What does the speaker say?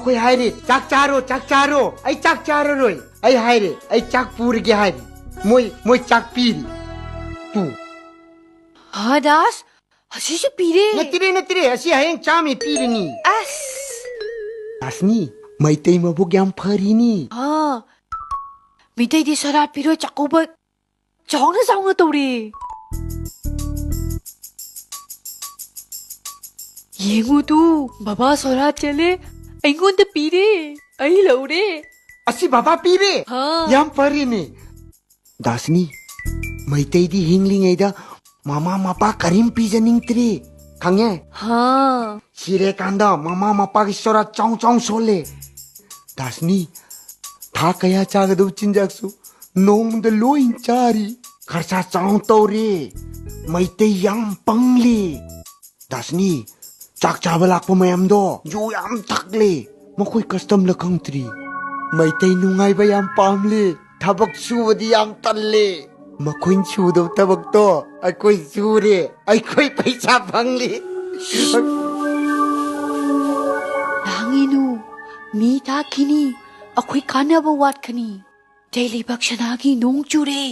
मखोई हायरे चाक चारो आई चाक चारो रोई आई हायरे आई चाक पूर के हायरे मोई चाक पीरी तू हाँ दास हसी से पीरे नतिरे हसी हायें चामी पीरनी अस दासनी मैतै मबुक याम फरिनी हाँ मितै दी सरा पीरो चाकूब चावना तौरे येंगो तू बाबा सोरा चले ऐंगोन ते पीरे आई लौरे असी बाबा पीरे हाँ याम फरिनी दासनी मैतै दी हिंगलिंगैदा मामा मापा करीम पीजनिंग त्रे खांगे हाँ सिरे कांदा मामा मापा की सोरा चाउ सोले दासनी था कया चागदु चिंजाक्सु नोंद लोइन चारी खरसा चाउ तौरे मैतै याम पंगले दासनी चाक चाबल लाक्पो मयमदो जो याम थकले मखोई कस्टम लखंगत्री मैतै नुंगाइबा याम पामले थबक सुबदी याम तल्ले मखोइन सुदो तबक तो अकोई सुरे अकोई पैसा फंगले नांगिनु मी था खिनी अखोई कानबा वाट खनी जैली बक्शनागी नोंग चुरे